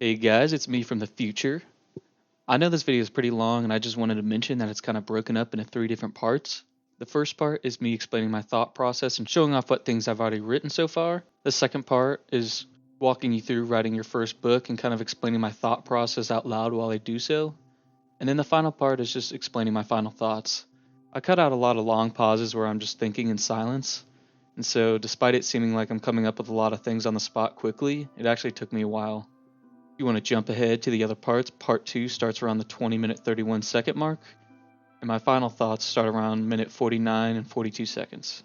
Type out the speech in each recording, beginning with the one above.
Hey guys, it's me from the future. I know this video is pretty long and I just wanted to mention that it's kind of broken up into three different parts. The first part is me explaining my thought process and showing off what things I've already written so far. The second part is walking you through writing your first book and kind of explaining my thought process out loud while I do so. And then the final part is just explaining my final thoughts. I cut out a lot of long pauses where I'm just thinking in silence. And so, despite it seeming like I'm coming up with a lot of things on the spot quickly, it actually took me a while. You want to jump ahead to the other parts, part 2 starts around the 20-minute 31-second mark, and my final thoughts start around minute 49 and 42 seconds.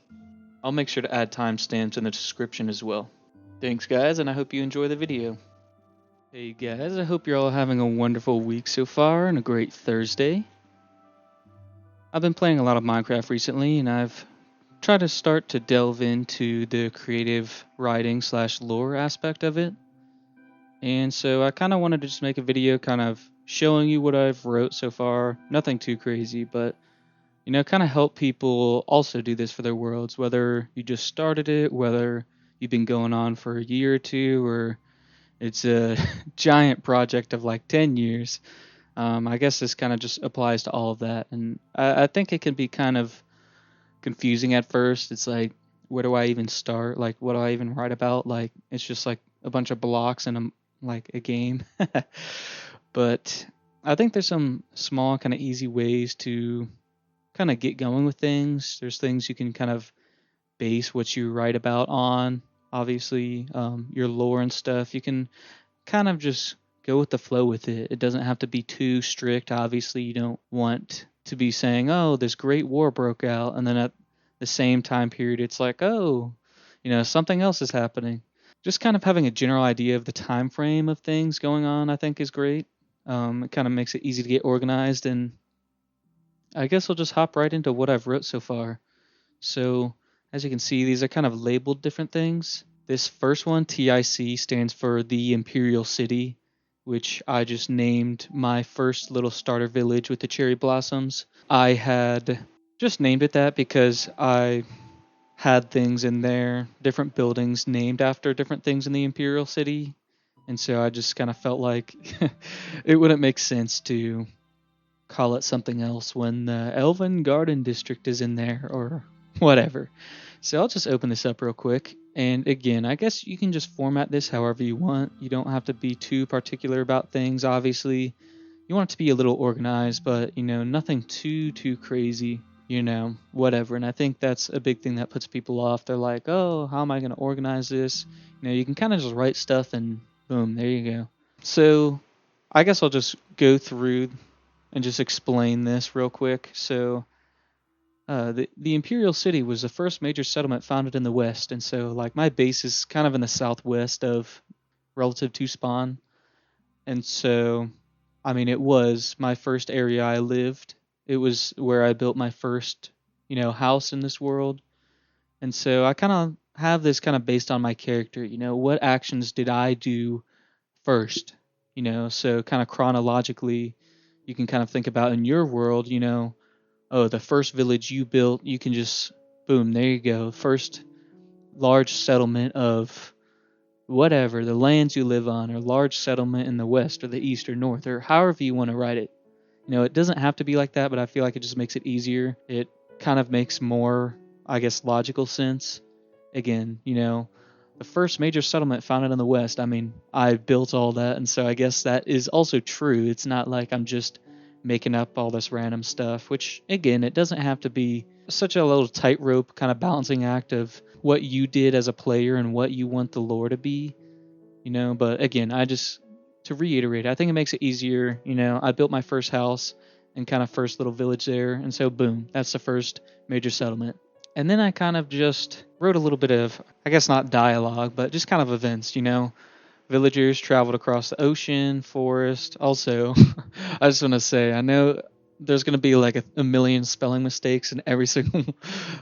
I'll make sure to add timestamps in the description as well. Thanks guys, and I hope you enjoy the video. Hey guys, I hope you're all having a wonderful week so far and a great Thursday. I've been playing a lot of Minecraft recently, and I've tried to start to delve into the creative writing / lore aspect of it. And so I kind of wanted to just make a video kind of showing you what I've wrote so far. Nothing too crazy, but kind of help people also do this for their worlds, whether you just started it, whether you've been going on for a year or two, or it's a giant project of like 10 years. I guess this kind of just applies to all of that. And I think it can be kind of confusing at first. It's like, where do I even start? Like, what do I even write about? Like, it's just like a bunch of blocks and like a game. But I think there's some small, kind of easy ways to kind of get going with things. There's things you can kind of base what you write about on. Obviously, your lore and stuff. You can kind of just go with the flow with it. It doesn't have to be too strict. Obviously, you don't want to be saying, "Oh, this great war broke out," and then at the same time period, it's like, "Oh, something else is happening." Just kind of having a general idea of the time frame of things going on, I think, is great. It kind of makes it easy to get organized, and I guess I'll just hop right into what I've wrote so far. So, as you can see, these are kind of labeled different things. This first one, TIC, stands for the Imperial City, which I just named my first little starter village with the cherry blossoms. I had just named it that because I had things in there, different buildings named after different things in the Imperial City. And so I just kind of felt like it wouldn't make sense to call it something else when the Elven Garden District is in there or whatever. So I'll just open this up real quick. And again, I guess you can just format this however you want. You don't have to be too particular about things, obviously. You want it to be a little organized, but nothing too crazy, whatever. And I think that's a big thing that puts people off. They're like, "Oh, how am I going to organize this?" You can kind of just write stuff and boom, there you go. So, I guess I'll just go through and just explain this real quick. So, the Imperial City was the first major settlement founded in the West, and so like my base is kind of in the southwest of relative to Spawn, and so I mean it was my first area I lived. It was where I built my first house in this world, and so I kind of have this kind of based on my character. What actions did I do first? So kind of chronologically, you can kind of think about in your world. Oh, the first village you built, you can just, boom, there you go. First large settlement of whatever, the lands you live on, or large settlement in the west or the east or north, or however you want to write it. It doesn't have to be like that, but I feel like it just makes it easier. It kind of makes more, I guess, logical sense. Again, the first major settlement founded in the west. I mean, I built all that, and so I guess that is also true. It's not like I'm just making up all this random stuff, which again, it doesn't have to be such a little tightrope kind of balancing act of what you did as a player and what you want the lore to be, but again, to reiterate, I think it makes it easier. I built my first house and kind of first little village there, and so boom, that's the first major settlement. And then I kind of just wrote a little bit of, I guess not dialogue, but just kind of events. Villagers traveled across the ocean, forest. Also, I just want to say, I know there's going to be like a million spelling mistakes in every single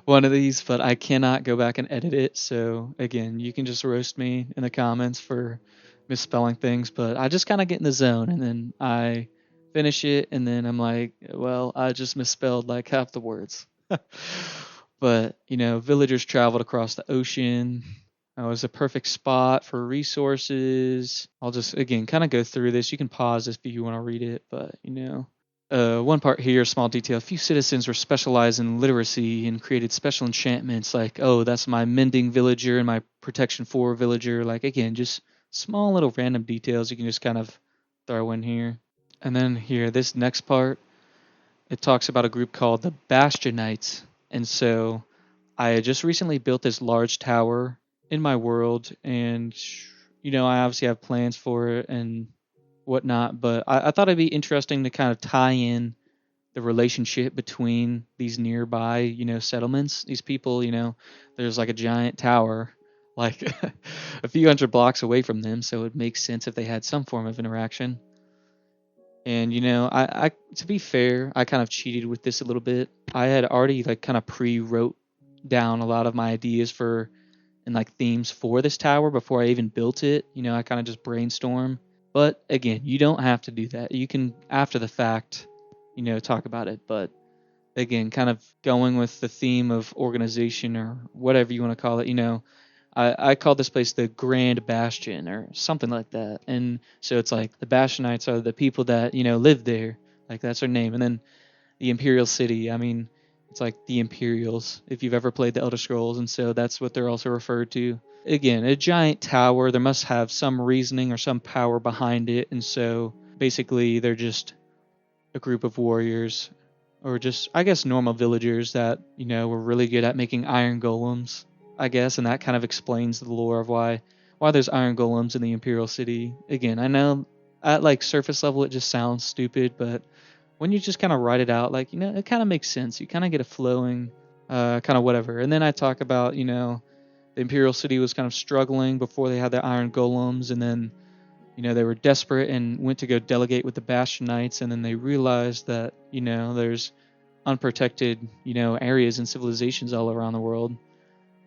one of these, but I cannot go back and edit it. So, again, you can just roast me in the comments for misspelling things, but I just kind of get in the zone and then I finish it, and then I'm like, well, I just misspelled like half the words. But, villagers traveled across the ocean. It's a perfect spot for resources. I'll just, again, kind of go through this. You can pause this if you want to read it, but, one part here, small detail. A few citizens were specialized in literacy and created special enchantments like, oh, that's my mending villager and my protection 4 villager. Like, again, just small little random details you can just kind of throw in here. And then here, this next part, it talks about a group called the Bastionites. And so I had just recently built this large tower in my world, and I obviously have plans for it and whatnot, but I thought it'd be interesting to kind of tie in the relationship between these nearby, settlements. These people, there's like a giant tower like a few hundred blocks away from them, so it makes sense if they had some form of interaction. And I to be fair, I kind of cheated with this a little bit. I had already like kind of pre-wrote down a lot of my ideas for and like themes for this tower before I even built it. I kind of just brainstorm. But again, you don't have to do that. You can after the fact, talk about it. But again, kind of going with the theme of organization or whatever you want to call it, I call this place the Grand Bastion or something like that. And so it's like the Bastionites are the people that, live there. Like that's their name. And then the Imperial City, I mean, it's like the Imperials if you've ever played the Elder Scrolls. And so that's what they're also referred to. Again, a giant tower, there must have some reasoning or some power behind it. And so basically they're just a group of warriors or just, I guess, normal villagers that, were really good at making iron golems, I guess, and that kind of explains the lore of why there's iron golems in the Imperial City. Again, I know at like surface level it just sounds stupid, but when you just kind of write it out, like, it kind of makes sense. You kind of get a flowing, kind of whatever. And then I talk about, the Imperial City was kind of struggling before they had their iron golems, and then they were desperate and went to go delegate with the Bastionites, and then they realized that, there's unprotected, areas and civilizations all around the world.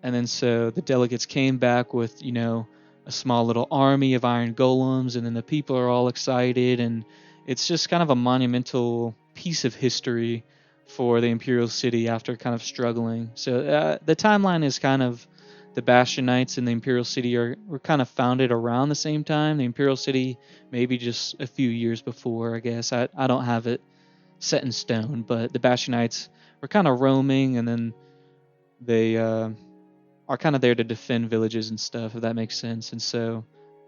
And then so the delegates came back with, a small little army of iron golems, and then the people are all excited, and it's just kind of a monumental piece of history for the Imperial City after kind of struggling. So the timeline is kind of the Bastionites and the Imperial City were kind of founded around the same time. The Imperial City maybe just a few years before, I guess. I don't have it set in stone, but the Bastionites were kind of roaming, and then they are kind of there to defend villages and stuff, if that makes sense. And so,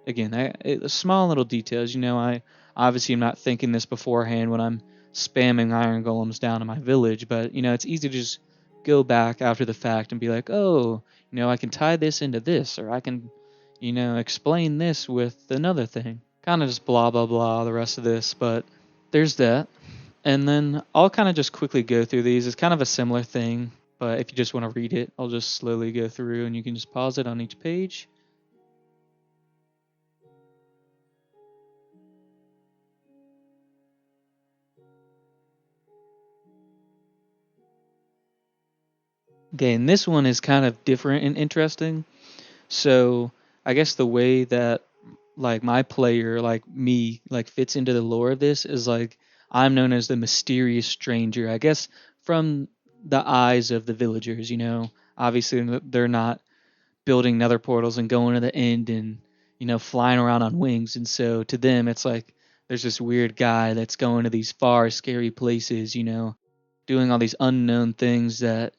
again, small little details. I obviously am not thinking this beforehand when I'm spamming iron golems down in my village, but it's easy to just go back after the fact and be like, oh, I can tie this into this, or I can, explain this with another thing. Kind of just blah blah blah the rest of this, but there's that. And then I'll kind of just quickly go through these. It's kind of a similar thing, but if you just want to read it, I'll just slowly go through and you can just pause it on each page. Okay, and this one is kind of different and interesting. So I guess the way that like my player, like me, like fits into the lore of this is like I'm known as the mysterious stranger. I guess from the eyes of the villagers, obviously they're not building nether portals and going to the end and flying around on wings, and so to them it's like there's this weird guy that's going to these far scary places, doing all these unknown things that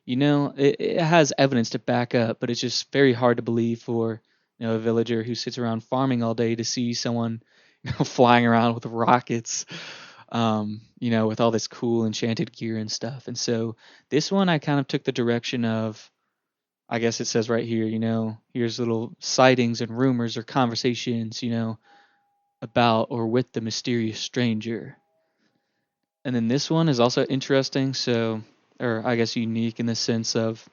it has evidence to back up, but it's just very hard to believe for a villager who sits around farming all day to see someone flying around with rockets, with all this cool enchanted gear and stuff. And so this one I kind of took the direction of, I guess it says right here, here's little sightings and rumors or conversations, about or with the mysterious stranger. And then this one is also interesting, so, or I guess unique in the sense of,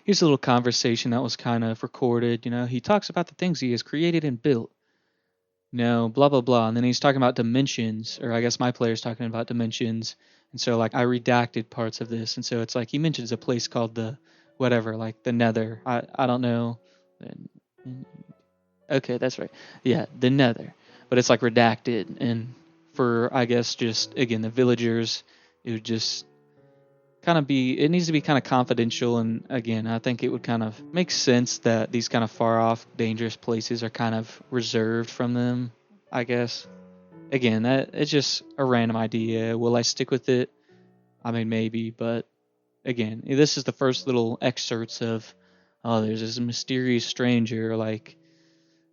here's a little conversation that was kind of recorded. He talks about the things he has created and built, blah, blah, blah. And then he's talking about dimensions, or I guess my player's talking about dimensions. And so, like, I redacted parts of this. And so it's like he mentions a place called the whatever, like the Nether. I don't know. Okay, that's right. Yeah, the Nether. But it's like redacted. And for, I guess, just, again, the villagers, it would just kind of be, it needs to be kind of confidential. And again, I think it would kind of make sense that these kind of far off, dangerous places are kind of reserved from them, I guess. Again, that it's just a random idea. Will I stick with it? I mean, maybe, but again, this is the first little excerpts of, oh, there's this mysterious stranger, like,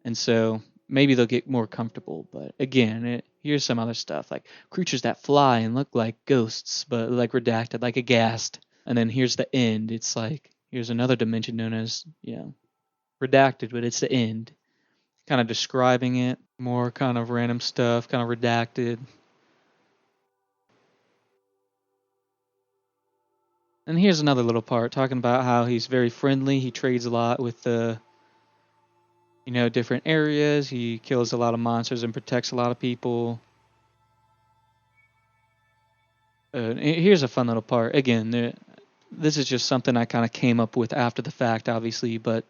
and so maybe they'll get more comfortable. But again, here's some other stuff like creatures that fly and look like ghosts, but like redacted, like a ghast. And then here's the end. It's like here's another dimension known as redacted, but it's the end. Kind of describing it, more kind of random stuff, kind of redacted. And here's another little part talking about how he's very friendly. He trades a lot with the different areas. He kills a lot of monsters and protects a lot of people. Here's a fun little part. Again, this is just something I kind of came up with after the fact, obviously. But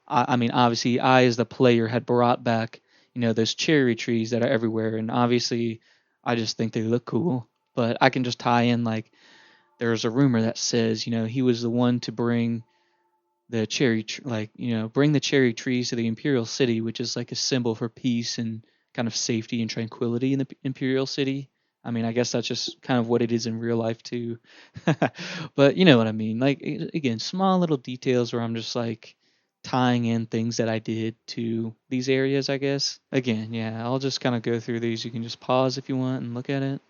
I mean, obviously, I as the player had brought back, those cherry trees that are everywhere, and obviously, I just think they look cool. But I can just tie in like there's a rumor that says, he was the one to bring the bring the cherry trees to the imperial city, which is like a symbol for peace and kind of safety and tranquility in the imperial city. I mean, I guess that's just kind of what it is in real life too. But you know what I mean, like again, small little details where I'm just like tying in things that I did to these areas, I guess. Again, yeah, I'll just kind of go through these. You can just pause if you want and look at it.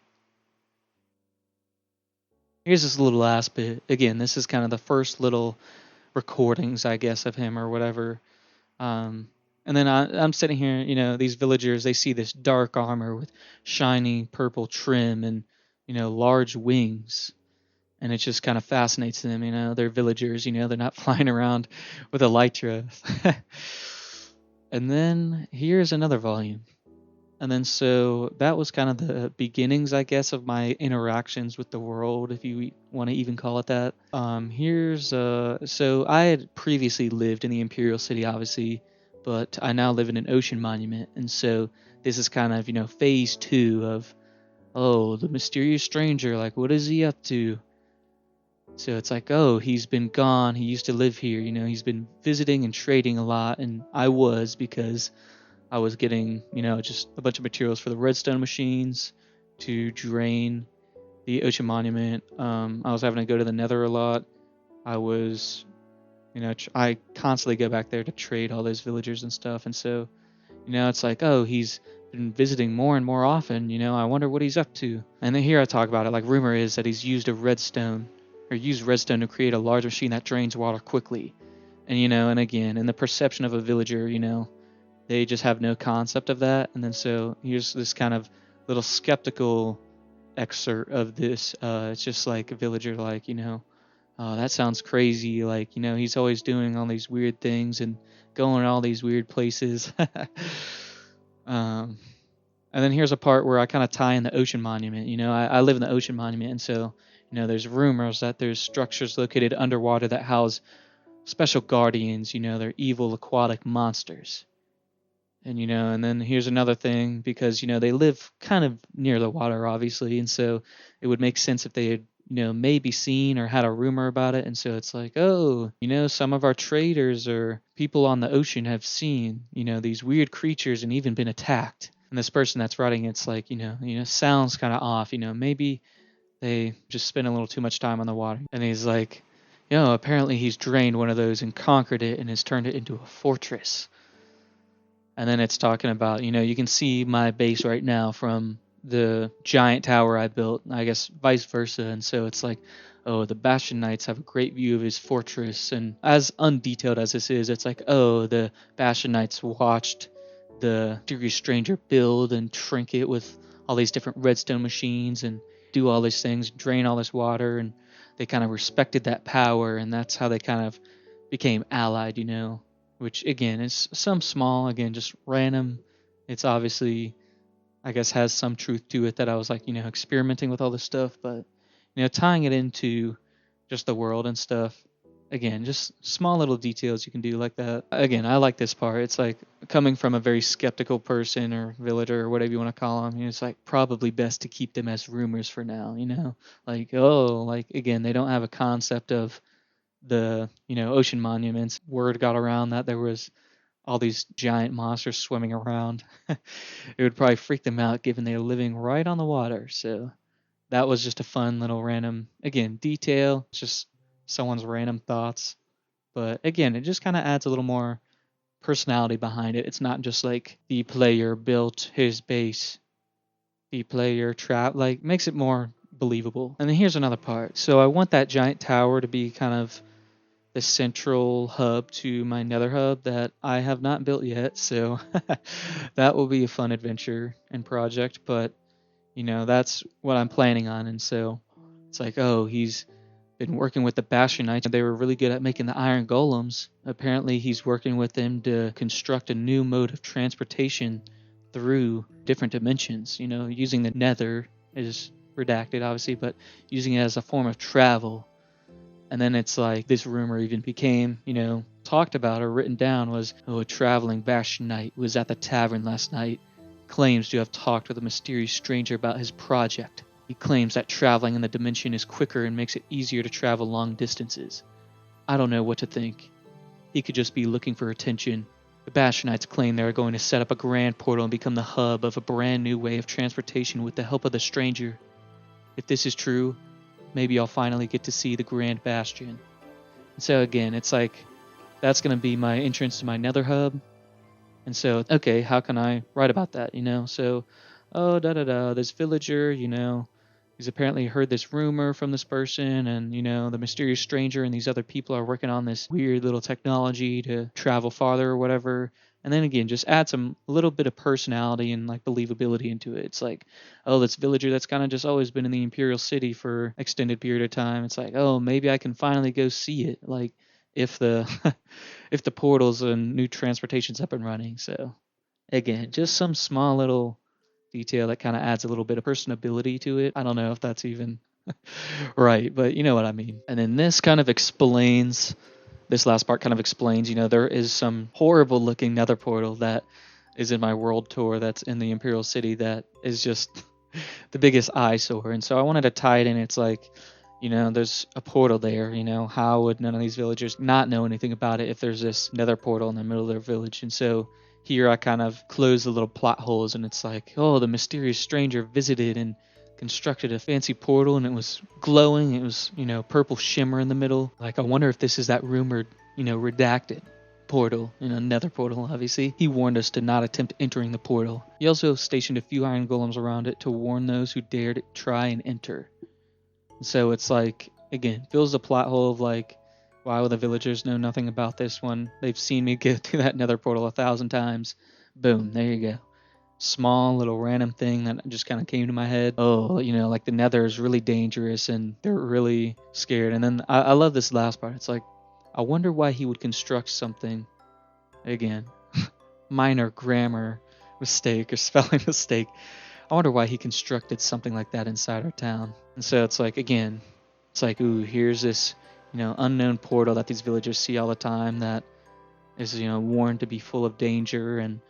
Here's this little last bit. Again, this is kind of the first little recordings, I guess, of him or whatever. And then I'm sitting here, these villagers, they see this dark armor with shiny purple trim and, large wings. And it just kind of fascinates them, they're villagers, they're not flying around with elytra. And then here's another volume. And then so that was kind of the beginnings, I guess, of my interactions with the world, if you want to even call it that. So I had previously lived in the Imperial City, obviously, but I now live in an ocean monument, and so this is kind of phase two of, oh, the mysterious stranger, like what is he up to? So it's like, oh, he's been gone. He used to live here. He's been visiting and trading a lot, and I was because I was getting, just a bunch of materials for the redstone machines to drain the ocean monument. I was having to go to the nether a lot. I was, I constantly go back there to trade all those villagers and stuff. And so, it's like, oh, he's been visiting more and more often. I wonder what he's up to. And then here I talk about it. Like, rumor is that he's used redstone to create a large machine that drains water quickly. And, and again, in the perception of a villager, they just have no concept of that. And then so here's this kind of little skeptical excerpt of this. It's just like a villager, like, oh, that sounds crazy. Like, he's always doing all these weird things and going to all these weird places. um, and then here's a part where I kind of tie in the ocean monument. I live in the ocean monument. And so, there's rumors that there's structures located underwater that house special guardians. They're evil aquatic monsters. And then here's another thing, because they live kind of near the water, obviously, and so it would make sense if they had maybe seen or had a rumor about it. And so it's like, oh, some of our traders or people on the ocean have seen these weird creatures and even been attacked. And this person that's writing it's like, sounds kind of off. Maybe they just spend a little too much time on the water. And he's like, apparently he's drained one of those and conquered it and has turned it into a fortress. And then it's talking about, you can see my base right now from the giant tower I built, I guess vice versa. And so it's like, oh, the Bastion Knights have a great view of his fortress. And as undetailed as this is, it's like, oh, the Bastion Knights watched the Mysterious Stranger build and shrink it with all these different redstone machines and do all these things, drain all this water. And they kind of respected that power. And that's how they kind of became allied, which again is some small, again, just random. It's obviously, I guess, has some truth to it that I was like, experimenting with all this stuff, but tying it into just the world and stuff. Again, just small little details you can do like that. Again, I like this part. It's like coming from a very skeptical person or villager or whatever you want to call them. It's like probably best to keep them as rumors for now. Like, oh, like again, they don't have a concept of the ocean monuments. Word got around that there was all these giant monsters swimming around. It would probably freak them out given they're living right on the water. So that was just a fun little random, again, detail. It's just someone's random thoughts. But again, it just kind of adds a little more personality behind it. It's not just like the player built his base, the player like makes it more believable. And then here's another part. So I want that giant tower to be kind of the central hub to my nether hub that I have not built yet. So that will be a fun adventure and project. But that's what I'm planning on. And so it's like, oh, he's been working with the Bastionites. They were really good at making the iron golems. Apparently, he's working with them to construct a new mode of transportation through different dimensions. Using the nether is redacted, obviously, but using it as a form of travel. And then it's like this rumor even became, talked about or written down was, oh, a traveling Bastionite was at the tavern last night, claims to have talked with a mysterious stranger about his project. He claims that traveling in the dimension is quicker and makes it easier to travel long distances. I don't know what to think. He could just be looking for attention. The Bastionites claim they are going to set up a grand portal and become the hub of a brand new way of transportation with the help of the stranger. If this is true, maybe I'll finally get to see the Grand Bastion. And so again, it's like that's going to be my entrance to my nether hub. And so, okay, how can I write about that, So, oh, this villager, he's apparently heard this rumor from this person, and, the mysterious stranger and these other people are working on this weird little technology to travel farther or whatever. And then again, just add some little bit of personality and like believability into it. It's like, oh, this villager that's kind of just always been in the Imperial City for extended period of time. It's like, oh, maybe I can finally go see it. Like if the if the portals and new transportation's up and running. So again, just some small little detail that kind of adds a little bit of personability to it. I don't know if that's even right, but you know what I mean. And then this last part kind of explains, there is some horrible looking nether portal that is in my world tour that's in the Imperial City that is just the biggest eyesore. And so I wanted to tie it in. It's like, there's a portal there, how would none of these villagers not know anything about it if there's this nether portal in the middle of their village? And so here I kind of close the little plot holes, and it's like, oh, the mysterious stranger visited and constructed a fancy portal, and it was glowing. It was, purple shimmer in the middle. Like, I wonder if this is that rumored, redacted portal, nether portal, obviously. He warned us to not attempt entering the portal. He also stationed a few iron golems around it to warn those who dared try and enter. So it's like, again, fills the plot hole of like, why will the villagers know nothing about this one? They've seen me go through that nether portal 1,000 times. Boom, there you go. Small little random thing that just kind of came to my head. Oh, like the nether is really dangerous and they're really scared. And then I love this last part. It's like, I wonder why he would construct something, again, minor grammar mistake or spelling mistake. I wonder why he constructed something like that inside our town. And so it's like, again, it's like, ooh, here's this, unknown portal that these villagers see all the time that is, warned to be full of danger. And,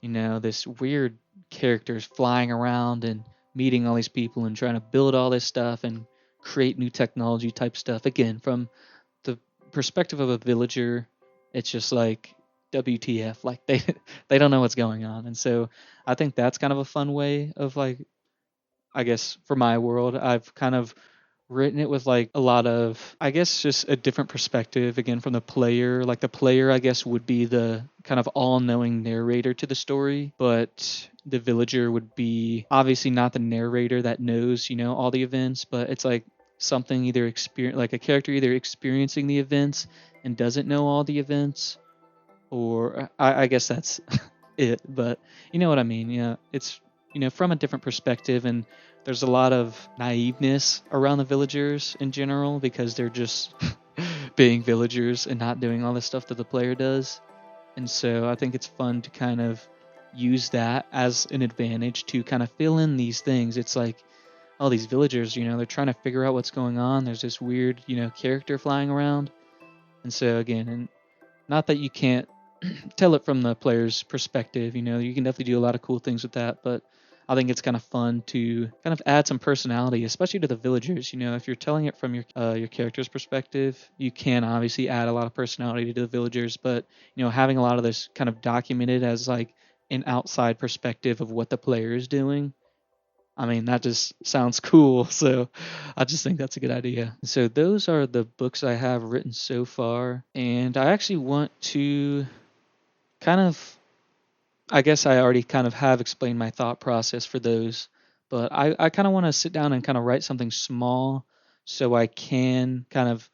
this weird characters flying around and meeting all these people and trying to build all this stuff and create new technology type stuff. Again, from the perspective of a villager, it's just like WTF, like they don't know what's going on. And so I think that's kind of a fun way of like, I guess for my world, I've kind of written it with like a lot of, I guess, just a different perspective again from the player. Like the player, I guess, would be the kind of all-knowing narrator to the story, but the villager would be obviously not the narrator that knows, all the events, but it's like something either like a character either experiencing the events and doesn't know all the events, or I guess that's it. But you know what I mean? It's from a different perspective, and there's a lot of naiveness around the villagers in general because they're just being villagers and not doing all the stuff that the player does. And so I think it's fun to kind of use that as an advantage to kind of fill in these things. It's like, all these villagers, they're trying to figure out what's going on. There's this weird, character flying around. And so again, and not that you can't tell it from the player's perspective. You can definitely do a lot of cool things with that, but I think it's kind of fun to kind of add some personality, especially to the villagers. If you're telling it from your character's perspective, you can obviously add a lot of personality to the villagers, but having a lot of this kind of documented as like an outside perspective of what the player is doing. I mean, that just sounds cool. So I just think that's a good idea. So those are the books I have written so far. And I actually want to kind of, I guess I already kind of have explained my thought process for those, but I kind of want to sit down and kind of write something small so I can kind of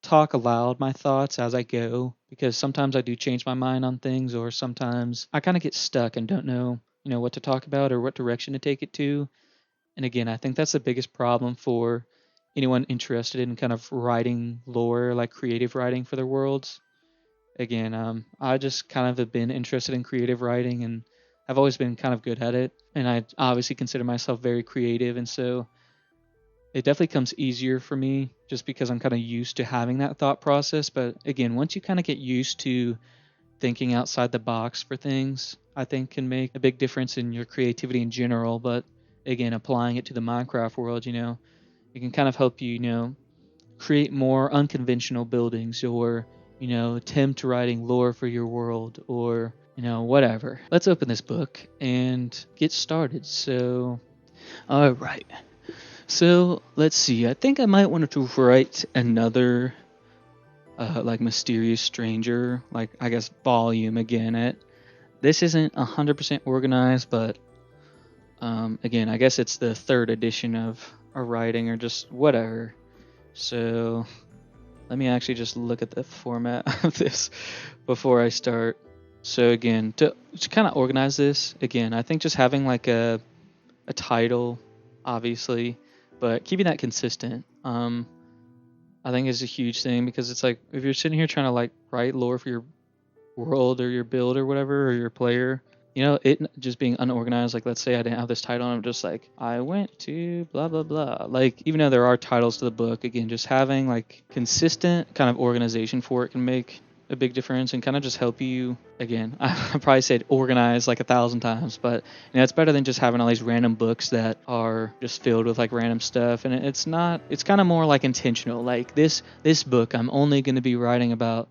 talk aloud my thoughts as I go, because sometimes I do change my mind on things, or sometimes I kind of get stuck and don't know, what to talk about or what direction to take it to. And again, I think that's the biggest problem for anyone interested in kind of writing lore, like creative writing for their worlds. Again, I just kind of have been interested in creative writing and I've always been kind of good at it. And I obviously consider myself very creative. And so it definitely comes easier for me just because I'm kind of used to having that thought process. But again, once you kind of get used to thinking outside the box for things, I think can make a big difference in your creativity in general. But again, applying it to the Minecraft world, it can kind of help you, create more unconventional buildings, or attempt writing lore for your world, or whatever. Let's open this book and get started. So all right, so let's see, I think I might want to write another like mysterious stranger, like I guess volume again. This isn't 100% organized, but again, I guess it's the third edition of a writing or just whatever. So let me actually just look at the format of this before I start. So again, to kind of organize this, again, I think just having like a title, obviously, but keeping that consistent, I think is a huge thing, because it's like if you're sitting here trying to like write lore for your world or your build or whatever, or your player, it just being unorganized. Like let's say I didn't have this title and I'm just like, I went to blah blah blah, like even though there are titles to the book, again, just having like consistent kind of organization for it can make a big difference and kind of just help you. Again, I probably said organize like 1,000 times, but it's better than just having all these random books that are just filled with like random stuff. And it's not, it's kind of more like intentional, like this book I'm only going to be writing about,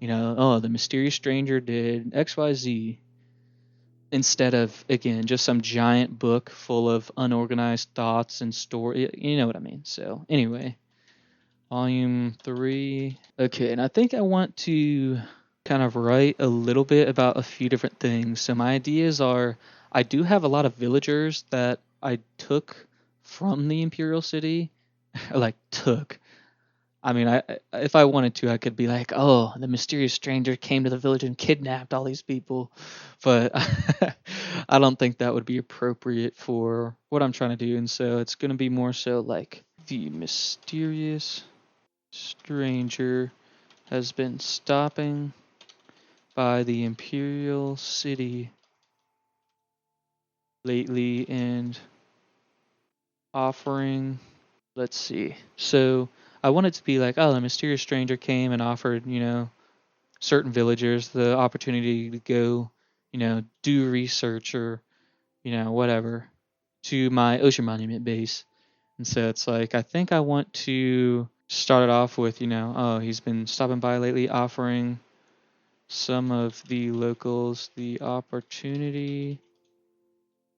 oh, the mysterious stranger did XYZ, instead of, again, just some giant book full of unorganized thoughts and story. You know what I mean? So, anyway, volume 3. Okay, and I think I want to kind of write a little bit about a few different things. So, my ideas are, I do have a lot of villagers that I took from the Imperial City. Like, took. I mean, if I wanted to, I could be like, "Oh, the mysterious stranger came to the village and kidnapped all these people," but I don't think that would be appropriate for what I'm trying to do, and so it's going to be more so like the mysterious stranger has been stopping by the Imperial City lately and offering. Let's see. So I want it to be like, oh, the mysterious stranger came and offered, certain villagers the opportunity to go, do research or, whatever, to my ocean monument base. And so it's like, I think I want to start it off with, oh, he's been stopping by lately, offering some of the locals the opportunity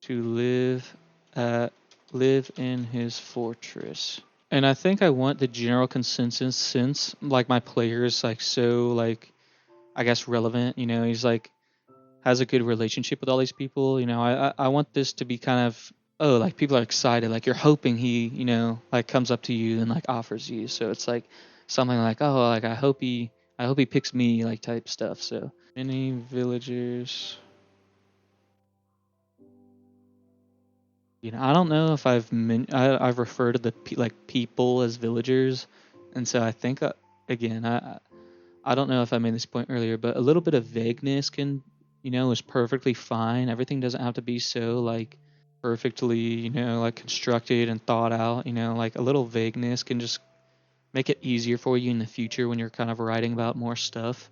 to at live in his fortress. And I think I want the general consensus, since like my player is like so like, I guess, relevant. He's like has a good relationship with all these people. I want this to be kind of, oh, like people are excited, like you're hoping he, like comes up to you and like offers you. So it's like something like, oh, like I hope he picks me, like type stuff. So many villagers. I don't know if I've referred to the like people as villagers, and so I think again I don't know if I made this point earlier, but a little bit of vagueness can, is perfectly fine. Everything doesn't have to be so like perfectly, like constructed and thought out. Like a little vagueness can just make it easier for you in the future when you're kind of writing about more stuff.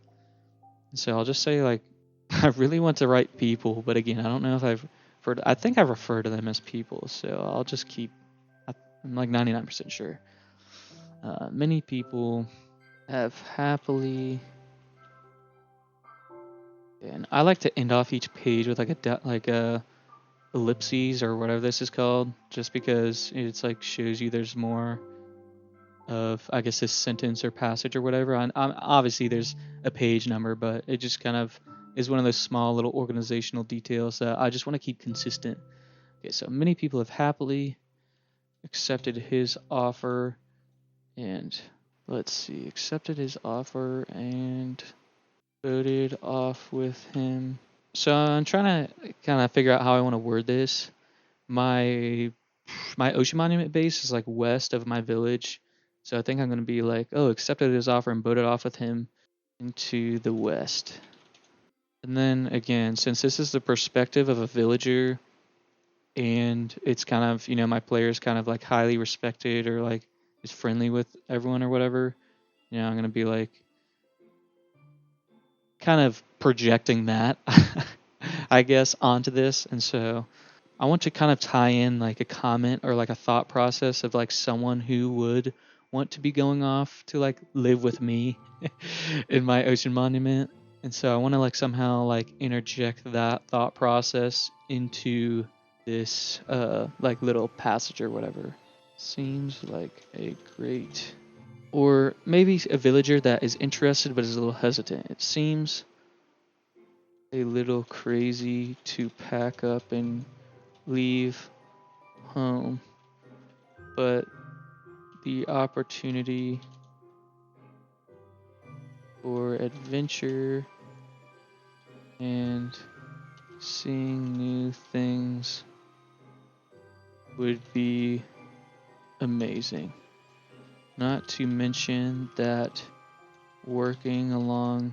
And so I'll just say like I really want to write people, but again, I don't know if I think I refer to them as people, so I'll just keep. I'm like 99% sure. Many people have happily, and I like to end off each page with like a ellipses or whatever this is called, just because it's like shows you there's more of, I guess, this sentence or passage or whatever. Obviously there's a page number, but it just kind of is one of those small little organizational details that I just want to keep consistent. Okay, so many people have happily accepted his offer and let's see, accepted his offer and voted off with him. So I'm trying to kind of figure out how I want to word this. My ocean monument base is like west of my village, so I think I'm gonna be like, oh, accepted his offer and voted off with him into the west. And then again, since this is the perspective of a villager, and it's kind of, my player is kind of like highly respected or like is friendly with everyone or whatever, I'm gonna be like kind of projecting that, I guess, onto this, and so I want to kind of tie in like a comment or like a thought process of like someone who would want to be going off to like live with me in my ocean monument. And so I want to like somehow like interject that thought process into this like little passage or whatever. Seems like a great, or maybe a villager that is interested but is a little hesitant. It seems a little crazy to pack up and leave home, but the opportunity for adventure and seeing new things would be amazing. Not to mention that working alongside,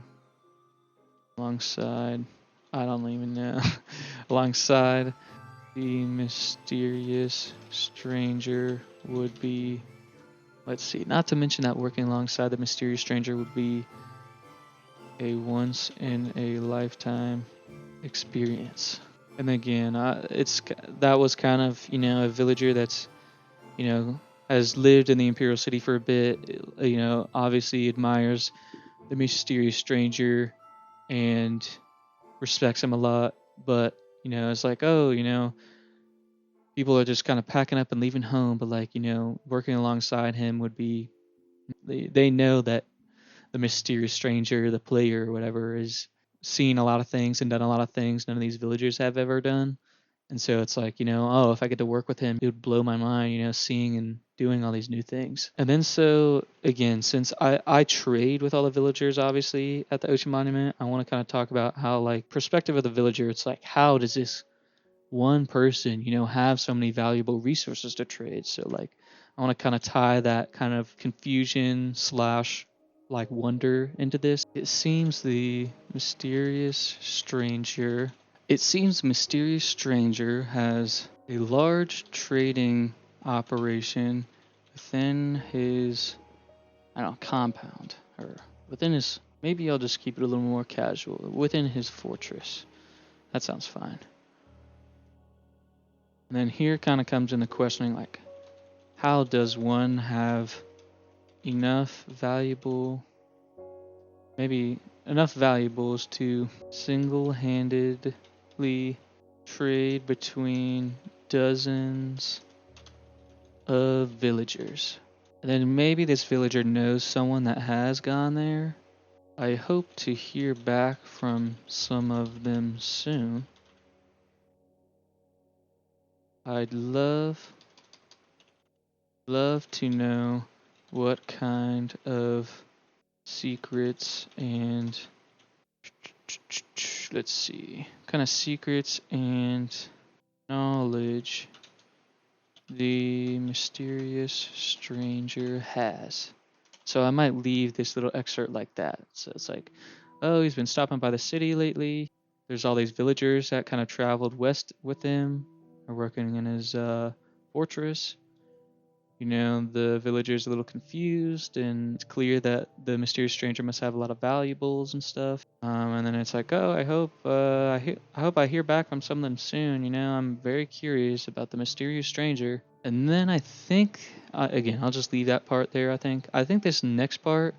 I don't even know, alongside the mysterious stranger would be, let's see, not to mention that working alongside the mysterious stranger would be a once in a lifetime experience. And again, that was kind of, a villager that's, has lived in the Imperial City for a bit, obviously admires the mysterious stranger and respects him a lot, but, it's like, oh, people are just kind of packing up and leaving home, but like, working alongside him would be, they know that the mysterious stranger, the player or whatever, is seen a lot of things and done a lot of things none of these villagers have ever done. And so it's like, oh, if I get to work with him, it would blow my mind, seeing and doing all these new things. And then so again, since I trade with all the villagers, obviously at the Ocean Monument, I want to kind of talk about how like perspective of the villager, it's like, how does this one person, have so many valuable resources to trade? So like, I want to kind of tie that kind of confusion slash like wonder into this. It seems the mysterious stranger has a large trading operation within his, I don't know, compound, or within his, maybe I'll just keep it a little more casual, within his fortress. That sounds fine. And then here kind of comes in the questioning, like, how does one have enough valuables to single-handedly trade between dozens of villagers? And then maybe this villager knows someone that has gone there. I hope to hear back from some of them soon. I'd love to know what kind of secrets and knowledge the mysterious stranger has. So I might leave this little excerpt like that. So it's like, oh, he's been stopping by the city lately. There's all these villagers that kind of traveled west with him, are working in his fortress. The villager's a little confused, and it's clear that the mysterious stranger must have a lot of valuables and stuff. And then it's like, oh, I hope I hear back from some of them soon. I'm very curious about the mysterious stranger. And then I think, again, I'll just leave that part there. I think this next part,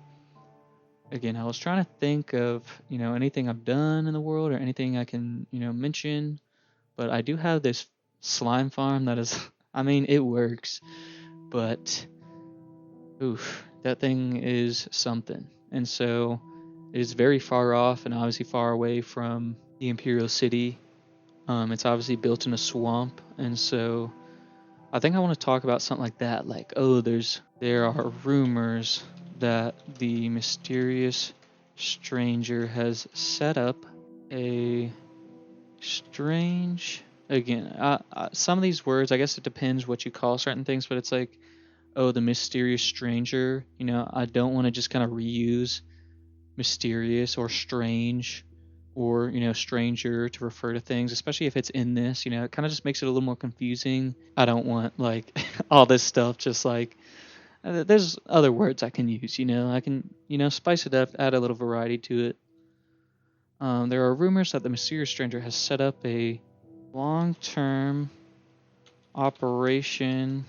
again, I was trying to think of, anything I've done in the world or anything I can, mention. But I do have this slime farm that is, I mean, it works. But oof, that thing is something. And so it is very far off and obviously far away from the Imperial City. It's obviously built in a swamp, and so I think I want to talk about something like that. Like, oh, there are rumors that the mysterious stranger has set up a strange. Again, some of these words, I guess it depends what you call certain things, but it's like, oh, the mysterious stranger. I don't want to just kind of reuse mysterious or strange or, stranger to refer to things, especially if it's in this. It kind of just makes it a little more confusing. I don't want like all this stuff just like there's other words I can use. I can, spice it up, add a little variety to it. There are rumors that the mysterious stranger has set up a long-term operation.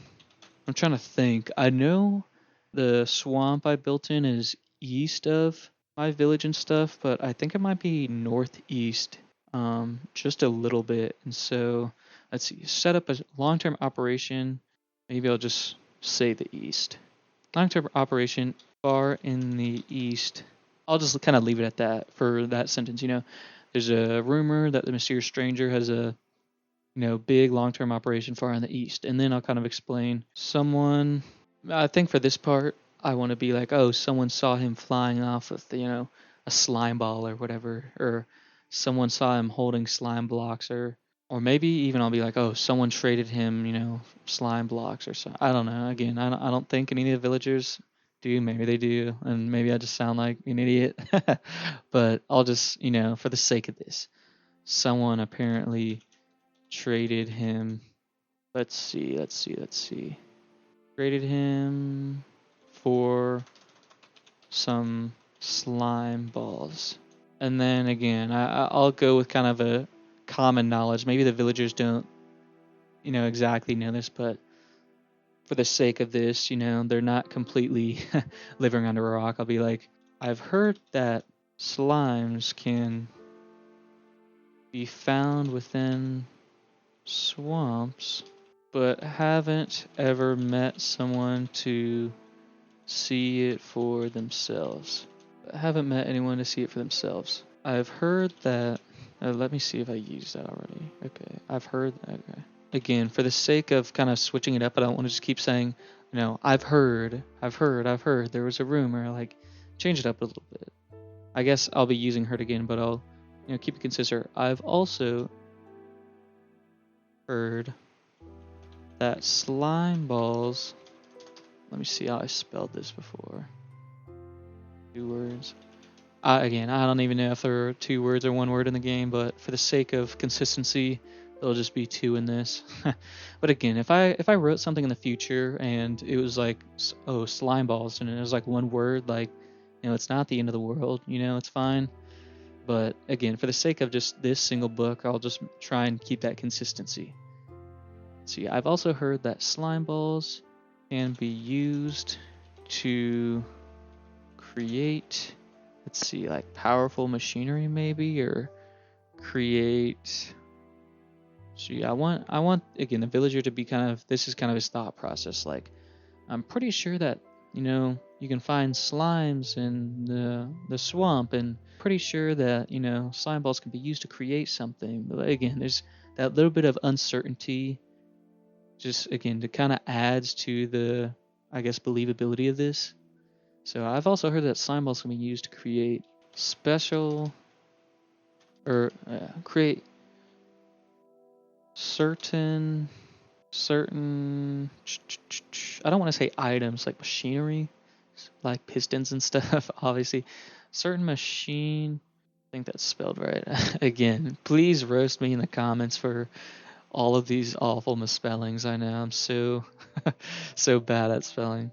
I'm trying to think. I know the swamp I built in is east of my village and stuff, but I think it might be northeast, just a little bit. And so, let's see, set up a long-term operation. Maybe I'll just say the east. Long-term operation far in the east. I'll just kind of leave it at that for that sentence. There's a rumor that the mysterious stranger has a big long-term operation far in the east. And then I'll kind of explain someone. I think for this part, I want to be like, oh, someone saw him flying off with, a slime ball or whatever, or someone saw him holding slime blocks, or maybe even I'll be like, oh, someone traded him, slime blocks or so. I don't know. Again, I don't think any of the villagers do. Maybe they do, and maybe I just sound like an idiot. But I'll just, for the sake of this, someone apparently traded him. Let's see. Traded him for some slime balls. And then again, I'll go with kind of a common knowledge. Maybe the villagers don't, exactly know this, but for the sake of this, they're not completely living under a rock. I'll be like, I've heard that slimes can be found within swamps, but haven't ever met someone to see it for themselves. Haven't met anyone to see it for themselves. I've heard that. Let me see if I used that already. Okay, I've heard. Okay. Again, for the sake of kind of switching it up, I don't want to just keep saying, I've heard. There was a rumor. Like, change it up a little bit. I guess I'll be using heard again, but I'll, keep it consistent. I've also heard that slime balls. Let me see how I spelled this before. 2 words. Again, I don't even know if there are 2 words or 1 word in the game, but for the sake of consistency, there'll just be 2 in this. But again, if I wrote something in the future and it was like, oh, slime balls, and it was like 1 word, like, it's not the end of the world, it's fine. But again, for the sake of just this single book, I'll just try and keep that consistency. See, I've also heard that slime balls can be used to create, let's see, like powerful machinery maybe, or create. See, I want again the villager to be this is kind of his thought process. Like, I'm pretty sure that you can find slimes in the swamp, and pretty sure that slime balls can be used to create something. But again, there's that little bit of uncertainty, just again to kind of adds to the, I guess, believability of this. So I've also heard that slime balls can be used to create special or create certain I don't want to say items like machinery, like pistons and stuff. Obviously, certain machine. I think that's spelled right. Again, please roast me in the comments for all of these awful misspellings. I know I'm so so bad at spelling.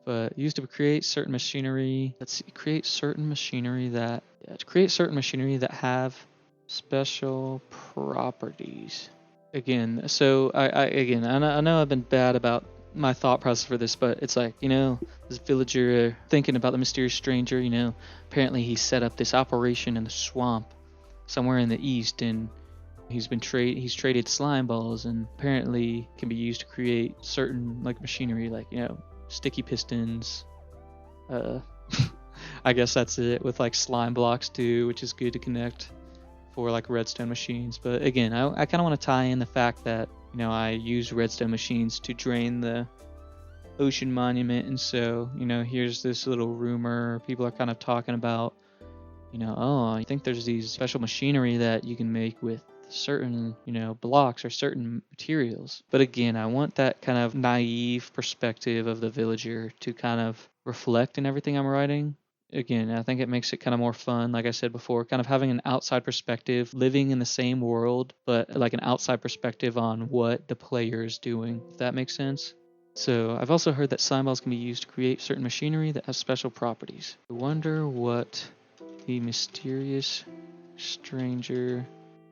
But used to create certain machinery. Let's see, create certain machinery that to create certain machinery that have special properties. Again, so I know I've been bad about my thought process for this, but it's like, this villager thinking about the mysterious stranger, apparently he set up this operation in the swamp somewhere in the east, and he's traded slime balls, and apparently can be used to create certain like machinery, like sticky pistons. uh I guess that's it, with like slime blocks too, which is good to connect for like redstone machines. But again, I kind of want to tie in the fact that I use redstone machines to drain the ocean monument, and so here's this little rumor people are kind of talking about. Oh, I think there's these special machinery that you can make with certain, blocks or certain materials. But again, I want that kind of naive perspective of the villager to kind of reflect in everything I'm writing. Again, I think it makes it kind of more fun, like I said before, kind of having an outside perspective, living in the same world, but like an outside perspective on what the player is doing, if that makes sense. So I've also heard that slime balls can be used to create certain machinery that has special properties. I wonder what the mysterious stranger.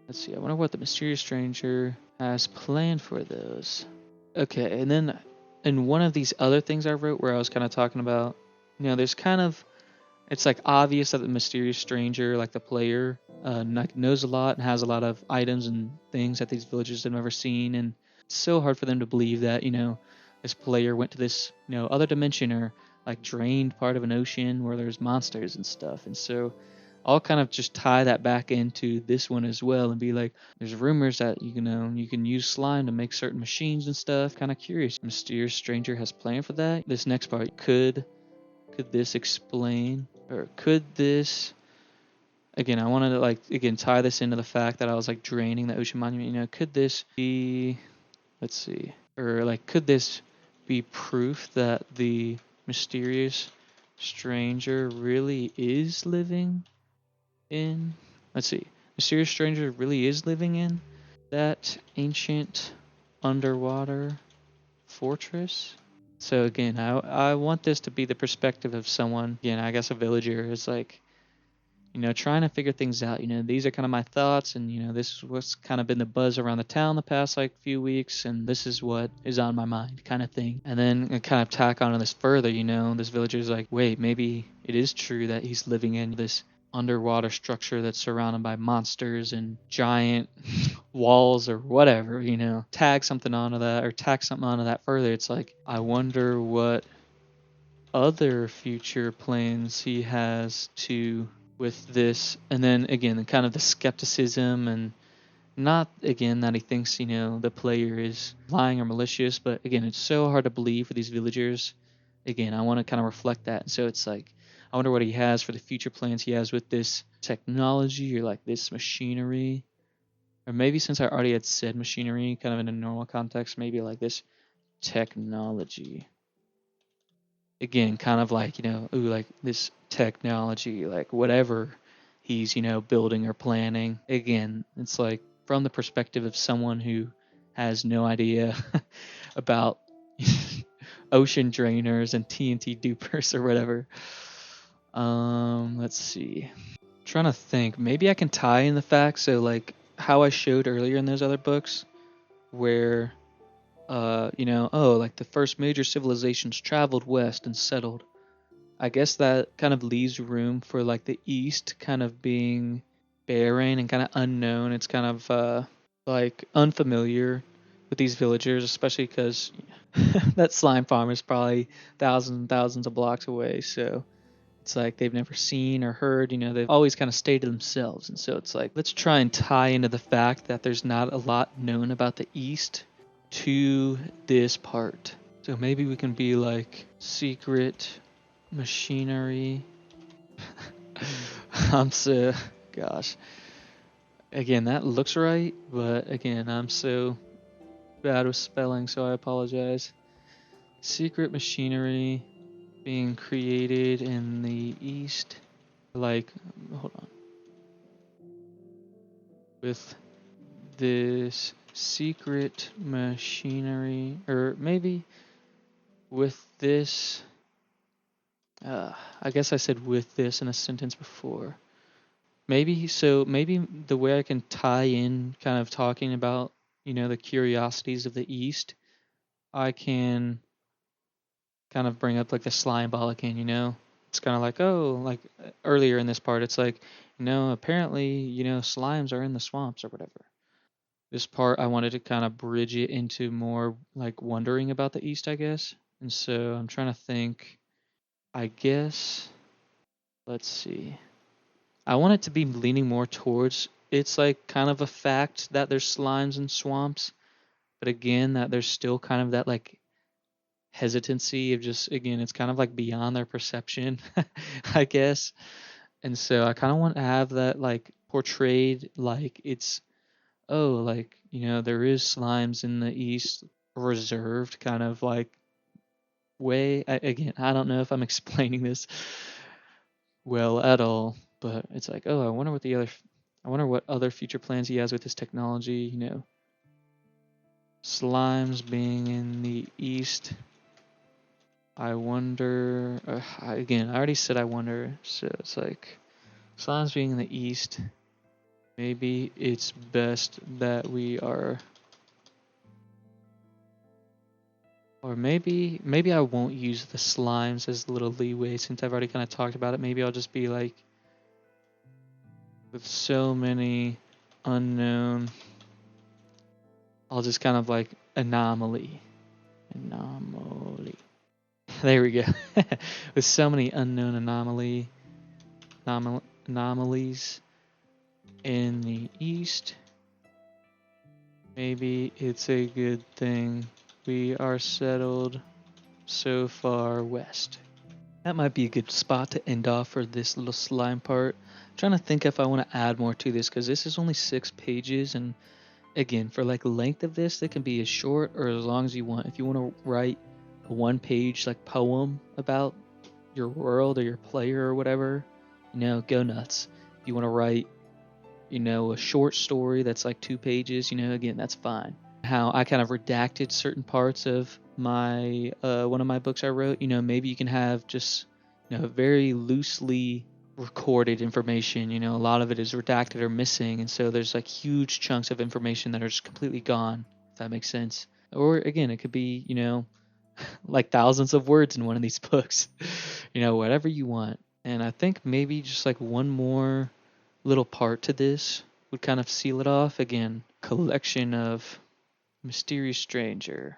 Let's see, I wonder what the mysterious stranger has planned for those. Okay, and then in one of these other things I wrote where I was kind of talking about, there's kind of, it's like obvious that the mysterious stranger, like the player, knows a lot and has a lot of items and things that these villagers have never seen, and it's so hard for them to believe that this player went to this other dimension, or like drained part of an ocean where there's monsters and stuff. And so I'll kind of just tie that back into this one as well and be like, there's rumors that you can use slime to make certain machines and stuff. Kind of curious. Mysterious stranger has planned for that. This next part, could this explain, or could this, again, I wanted to like again tie this into the fact that I was like draining the ocean monument. Could this be, let's see, or like could this be proof that the mysterious stranger really is living in, let's see, mysterious stranger really is living in that ancient underwater fortress? So again, I want this to be the perspective of someone, again, I guess a villager is like, trying to figure things out. These are kind of my thoughts, and this is what's kind of been the buzz around the town the past like few weeks, and this is what is on my mind, kind of thing. And then kind of tack on to this further, this villager is like, wait, maybe it is true that he's living in this underwater structure that's surrounded by monsters and giant walls or whatever. Tag something onto that, or tack something onto that further. It's like, I wonder what other future plans he has to with this. And then again, kind of the skepticism, and not again that he thinks the player is lying or malicious, but again, it's so hard to believe for these villagers. Again, I want to kind of reflect that. And so it's like, I wonder what he has for the future plans he has with this technology, or like this machinery. Or maybe, since I already had said machinery kind of in a normal context, maybe like this technology. Again, kind of like, ooh, like this technology, like whatever he's, building or planning. Again, it's like from the perspective of someone who has no idea about ocean drainers and TNT dupers or whatever. Let's see. Trying to think. Maybe I can tie in the facts. So like how I showed earlier in those other books, where like the first major civilizations traveled west and settled. I guess that kind of leaves room for like the East kind of being barren and kind of unknown. It's kind of like unfamiliar with these villagers, especially because that slime farm is probably thousands and thousands of blocks away. So it's like they've never seen or heard, they've always kind of stayed to themselves. And so it's like, let's try and tie into the fact that there's not a lot known about the East to this part. So maybe we can be like secret machinery. I'm so, gosh. Again, that looks right, but again, I'm so bad with spelling, so I apologize. Secret machinery being created in the East. Like, hold on. With this secret machinery, or maybe with this. I guess I said with this in a sentence before. Maybe the way I can tie in kind of talking about, the curiosities of the East, I can kind of bring up like the slime bollocking. It's kind of like, oh, like earlier in this part, it's like, apparently, slimes are in the swamps or whatever. This part, I wanted to kind of bridge it into more like wondering about the East, I guess. And so I'm trying to think, I guess, let's see. I want it to be leaning more towards it's like kind of a fact that there's slimes and swamps, but again, that there's still kind of that like hesitancy of just, again, it's kind of like beyond their perception, I guess. And so I kind of want to have that like portrayed like it's, oh, like, there is slimes in the East, reserved kind of like way. Again, I don't know if I'm explaining this well at all, but it's like, oh, I wonder what other future plans he has with this technology, slimes being in the East. I wonder, again, I already said I wonder, so it's like, slimes being in the East, maybe it's best that we are, or maybe I won't use the slimes as a little leeway since I've already kind of talked about it. Maybe I'll just be like, with so many unknown, I'll just kind of like anomaly. There we go. With so many unknown anomalies in the East, maybe it's a good thing we are settled so far west. That might be a good spot to end off for this little slime part. I'm trying to think if I want to add more to this because this is only 6 pages, and again, for like length of this, it can be as short or as long as you want. If you want to write a 1-page like poem about your world or your player or whatever, go nuts. If you want to write, a short story that's like 2 pages, again, that's fine. How I kind of redacted certain parts of my one of my books I wrote, maybe you can have just, very loosely recorded information, a lot of it is redacted or missing, and so there's like huge chunks of information that are just completely gone, if that makes sense. Or again, it could be, like thousands of words in one of these books, whatever you want. And I think maybe just like one more little part to this would kind of seal it off. Again, collection of Mysterious Stranger,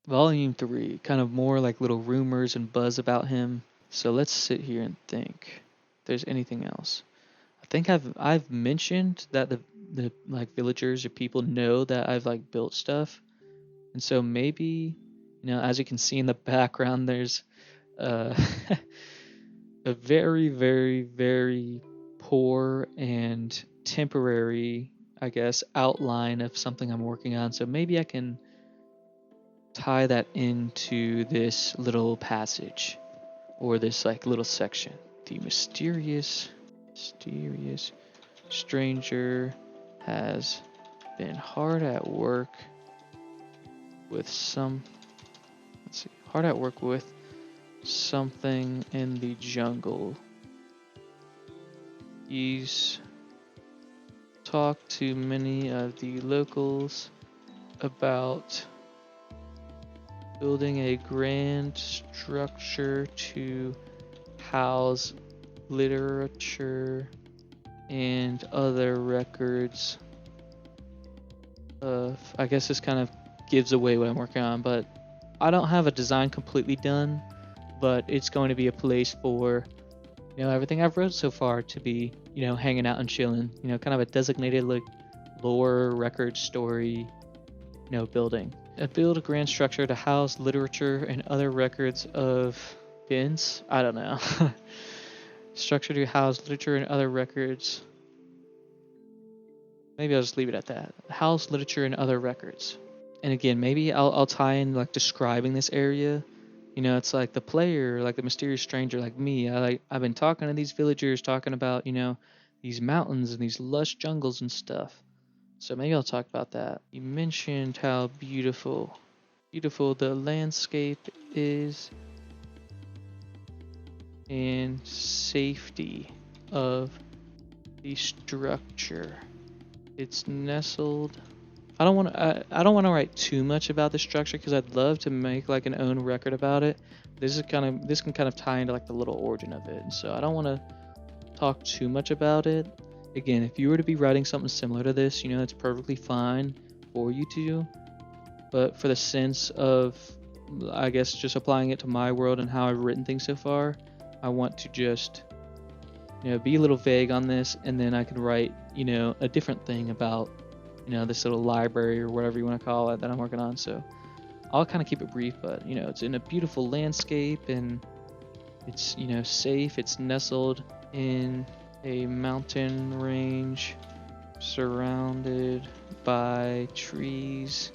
Volume 3, kind of more like little rumors and buzz about him. So let's sit here and think if there's anything else. I think I've mentioned that the like villagers or people know that I've like built stuff. And so maybe, as you can see in the background, there's uh, a very, very, very poor and temporary, I guess, outline of something I'm working on. So maybe I can tie that into this little passage or this like little section. The mysterious stranger has been hard at work with something in the jungle. He's talked to many of the locals about building a grand structure to house literature and other records of, I guess this kind of gives away what I'm working on, but I don't have a design completely done, but it's going to be a place for, everything I've wrote so far to be, hanging out and chilling, kind of a designated like lore record story, building. Build a grand structure to house literature and other records of bins. I don't know. Structure to house literature and other records. Maybe I'll just leave it at that. House literature and other records. And again, maybe I'll tie in like describing this area. It's like the player, like the mysterious stranger, like me. I've been talking to these villagers, talking about these mountains and these lush jungles and stuff. So maybe I'll talk about that. You mentioned how beautiful the landscape is and safety of the structure. It's nestled. I don't want to write too much about the structure because I'd love to make like an own record about it. This can kind of tie into like the little origin of it. So I don't want to talk too much about it. Again, if you were to be writing something similar to this, it's perfectly fine for you to. But for the sense of, I guess, just applying it to my world and how I've written things so far, I want to just, be a little vague on this, and then I can write, a different thing about, this little library or whatever you want to call it that I'm working on. So I'll kind of keep it brief, but, it's in a beautiful landscape and it's, safe. It's nestled in a mountain range surrounded by trees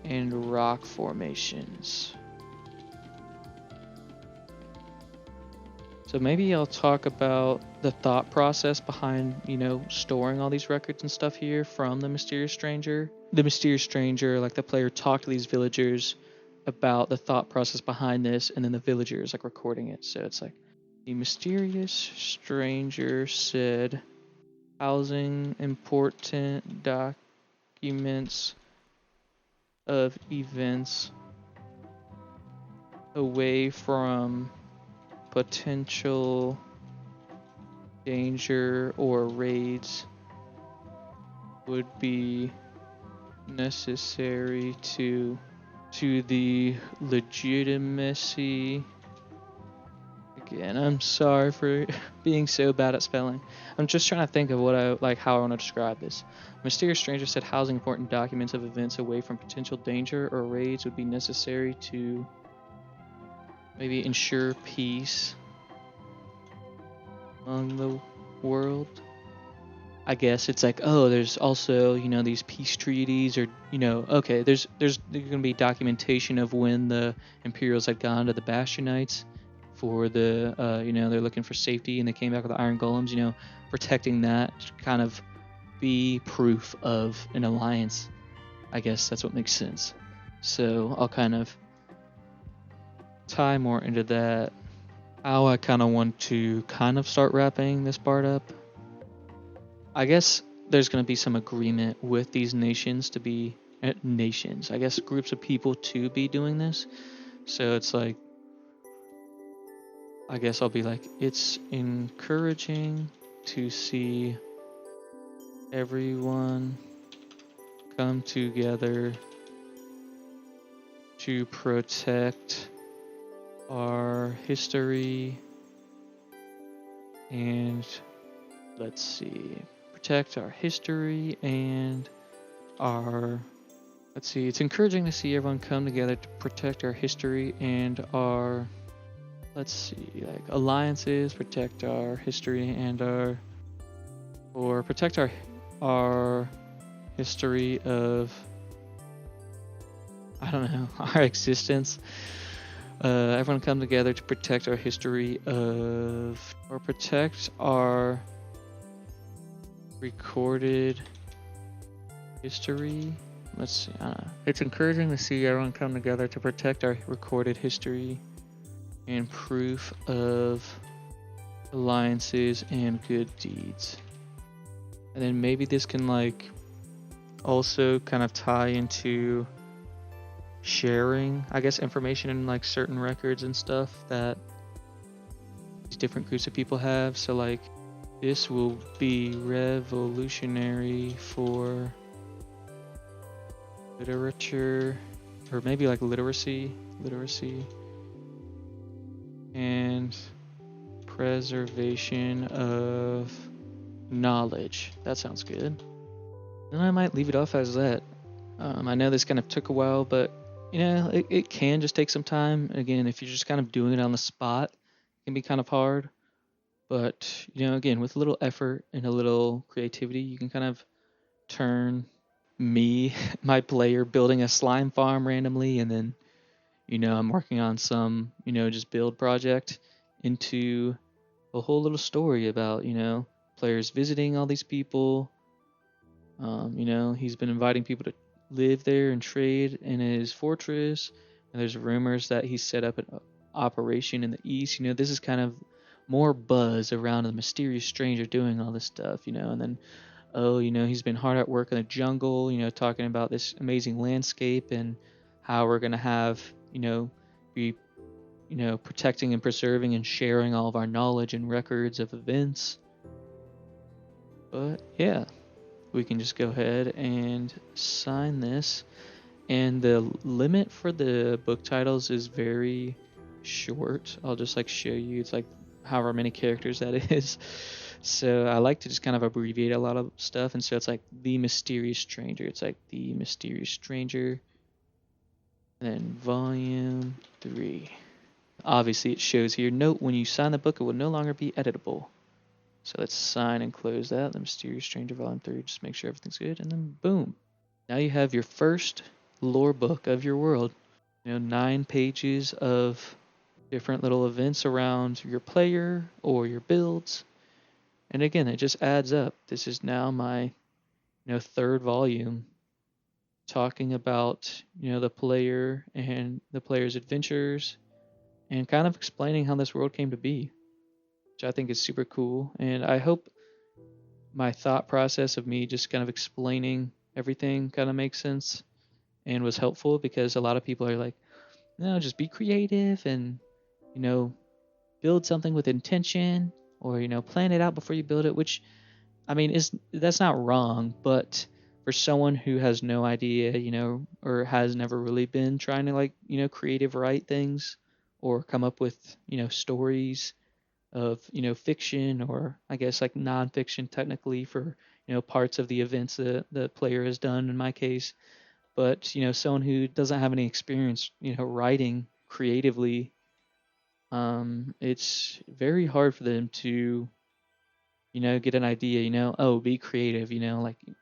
and rock formations. So maybe I'll talk about the thought process behind, storing all these records and stuff here from the Mysterious Stranger. The Mysterious Stranger, like the player talked to these villagers about the thought process behind this, and then the villagers like recording it. So it's like, the Mysterious Stranger said, housing important documents of events away from potential danger or raids would be necessary to the legitimacy. Again, I'm sorry for being so bad at spelling. I'm just trying to think of how I want to describe this. Mysterious Stranger said housing important documents of events away from potential danger or raids would be necessary to maybe ensure peace among the world. I guess it's like, oh, there's also, these peace treaties, or, okay, there's going to be documentation of when the Imperials had gone to the Bastionites for the, they're looking for safety, and they came back with the Iron Golems, protecting that to kind of be proof of an alliance. I guess that's what makes sense. So I'll kind of tie more into that. How I kind of want to kind of start wrapping this part up. I guess there's going to be some agreement with these nations to be nations. I guess groups of people to be doing this. So it's like, I guess I'll be like, it's encouraging to see everyone come together to protect our history and protect our history and our it's encouraging to see everyone come together to protect our history and our alliances, protect our history and protect our history of, I don't know, our existence. Everyone come together to protect our history of, or protect our recorded history. It's encouraging to see everyone come together to protect our recorded history and proof of alliances and good deeds. And then maybe this can also kind of tie into sharing, I guess, information in certain records and stuff that these different groups of people have. So this will be revolutionary for literature, or maybe literacy and preservation of knowledge. That sounds good. Then I might leave it off as that. I know this kind of took a while, but it can just take some time. Again, if you're just kind of doing it on the spot, it can be kind of hard. But, again, with a little effort and a little creativity, you can kind of turn my player, building a slime farm randomly, and then, I'm working on some, just build project, into a whole little story about, players visiting all these people, He's been inviting people to live there and trade in his fortress. And there's rumors that he's set up an operation in the east. This is kind of more buzz around the mysterious stranger doing all this stuff. And then, he's been hard at work in the jungle, talking about this amazing landscape and how we're going to have, be, protecting and preserving and sharing all of our knowledge and records of events. But yeah, we can just go ahead and sign this. And the limit for the book titles is very short. I'll just show you. It's however many characters that is. So I like to just kind of abbreviate a lot of stuff. And so it's The Mysterious Stranger. It's The Mysterious Stranger. And then volume 3. Obviously it shows here. Note, when you sign the book, it will no longer be editable. So let's sign and close that. The Mysterious Stranger volume 3. Just make sure everything's good. And then boom. Now you have your first lore book of your world. 9 pages of different little events around your player or your builds. And again, it just adds up. This is now my third volume talking about the player and the player's adventures and kind of explaining how this world came to be, which I think is super cool. And I hope my thought process of me just kind of explaining everything kind of makes sense and was helpful, because a lot of people are like, no, just be creative and build something with intention, or plan it out before you build it, which that's not wrong. But for someone who has no idea, or has never really been trying to creative write things or come up with stories of fiction, or I guess nonfiction technically for parts of the events that the player has done in my case. But someone who doesn't have any experience writing creatively, it's very hard for them to get an idea. Oh, be creative.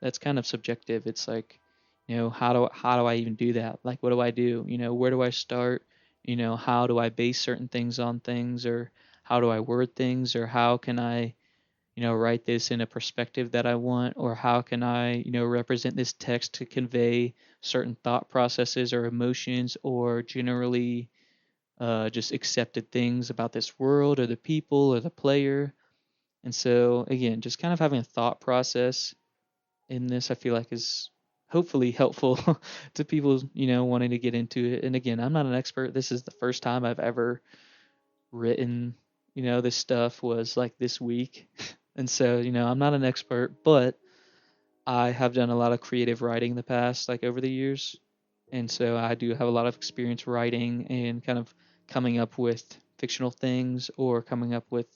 That's kind of subjective. It's how do I even do that? What do I do? Where do I start? How do I base certain things on things, or how do I word things, or how can I write this in a perspective that I want, or how can I represent this text to convey certain thought processes or emotions, or generally just accepted things about this world or the people or the player. And so again, just kind of having a thought process in this, I feel is hopefully helpful to people wanting to get into it. And again, I'm not an expert. This is the first time I've ever written this stuff was this week. And so I'm not an expert, but I have done a lot of creative writing in the past, over the years. And so I do have a lot of experience writing and kind of coming up with fictional things, or coming up with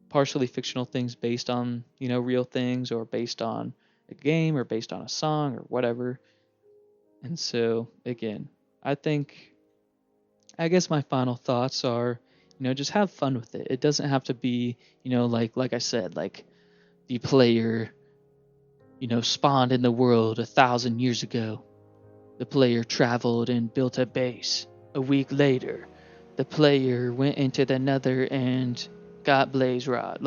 partially fictional things based on real things, or based on a game, or based on a song, or whatever. And so again, I guess my final thoughts are just have fun with it. It doesn't have to be like I said, the player spawned in the world 1,000 years ago. The player traveled and built a base. A week later, the player went into the Nether and got Blaze Rod.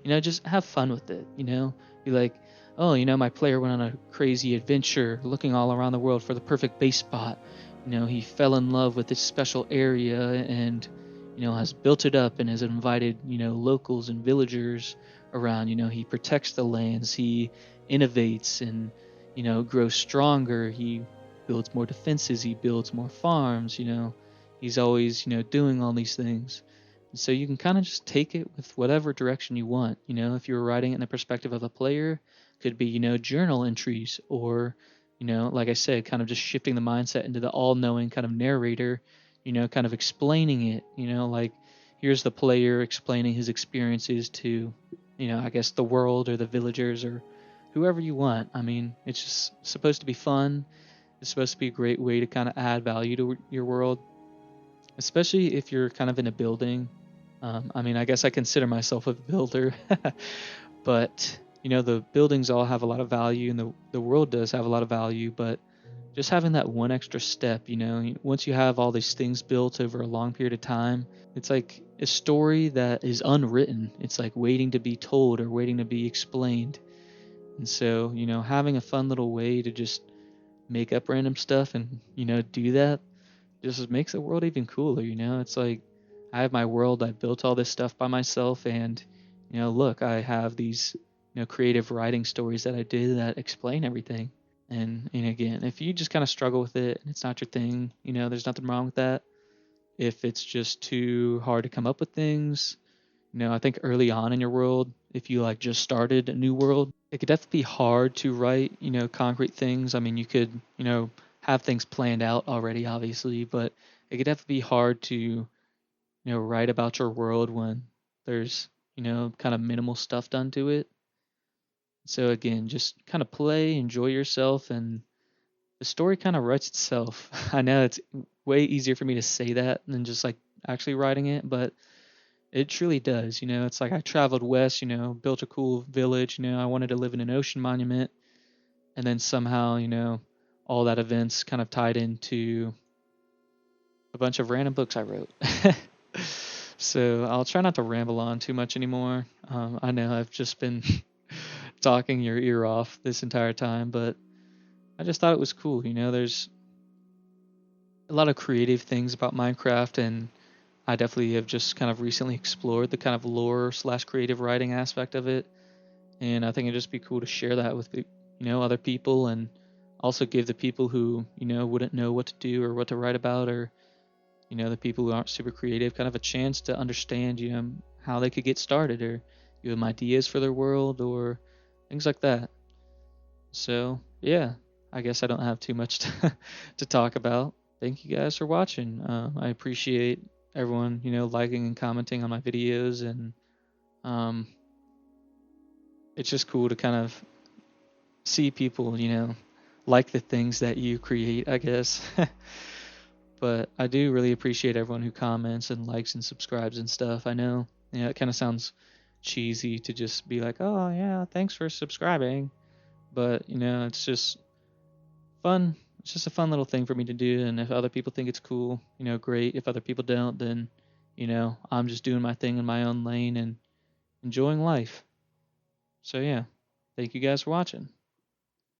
Just have fun with it. Be oh, my player went on a crazy adventure looking all around the world for the perfect base spot. He fell in love with this special area and, has built it up and has invited, locals and villagers around. He protects the lands, he innovates and, grows stronger. He builds more defenses, he builds more farms, he's always, doing all these things. And so you can kind of just take it with whatever direction you want. If you're writing it in the perspective of a player, could be, journal entries, or, like I said, kind of just shifting the mindset into the all-knowing kind of narrator, kind of explaining it, here's the player explaining his experiences to, I guess the world or the villagers or whoever you want. It's just supposed to be fun. It's supposed to be a great way to kind of add value to your world, especially if you're kind of in a building. I guess I consider myself a builder, but the buildings all have a lot of value, and the world does have a lot of value, but just having that one extra step, once you have all these things built over a long period of time, it's like a story that is unwritten. It's waiting to be told or waiting to be explained. And so, having a fun little way to just make up random stuff and, do that just makes the world even cooler. It's like I have my world, I built all this stuff by myself, and, look, I have these, creative writing stories that I did that explain everything. And again, if you just kind of struggle with it and it's not your thing, there's nothing wrong with that. If it's just too hard to come up with things, I think early on in your world, if you like just started a new world, it could definitely be hard to write, concrete things. I mean, you could, have things planned out already, obviously, but it could definitely be hard to, write about your world when there's, kind of minimal stuff done to it. So again, just kind of play, enjoy yourself, and the story kind of writes itself. I know it's way easier for me to say that than just like actually writing it, but it truly does. It's like I traveled west, built a cool village, I wanted to live in an ocean monument, and then somehow, all that events kind of tied into a bunch of random books I wrote. So I'll try not to ramble on too much anymore. I know I've just been talking your ear off this entire time, but I just thought it was cool. There's a lot of creative things about Minecraft, and I definitely have just kind of recently explored the kind of lore slash creative writing aspect of it, and I think it'd just be cool to share that with other people, and also give the people who wouldn't know what to do or what to write about, or the people who aren't super creative kind of a chance to understand how they could get started, or give them ideas for their world or things like that. So yeah, I guess I don't have too much to talk about. Thank you guys for watching. I appreciate everyone, liking and commenting on my videos, and um, it's just cool to kind of see people, like the things that you create, I guess. But I do really appreciate everyone who comments and likes and subscribes and stuff. I know, it kind of sounds cheesy to just be like, oh, yeah, thanks for subscribing. But, it's just fun. It's just a fun little thing for me to do. And if other people think it's cool, great. If other people don't, then, I'm just doing my thing in my own lane and enjoying life. So, yeah, thank you guys for watching.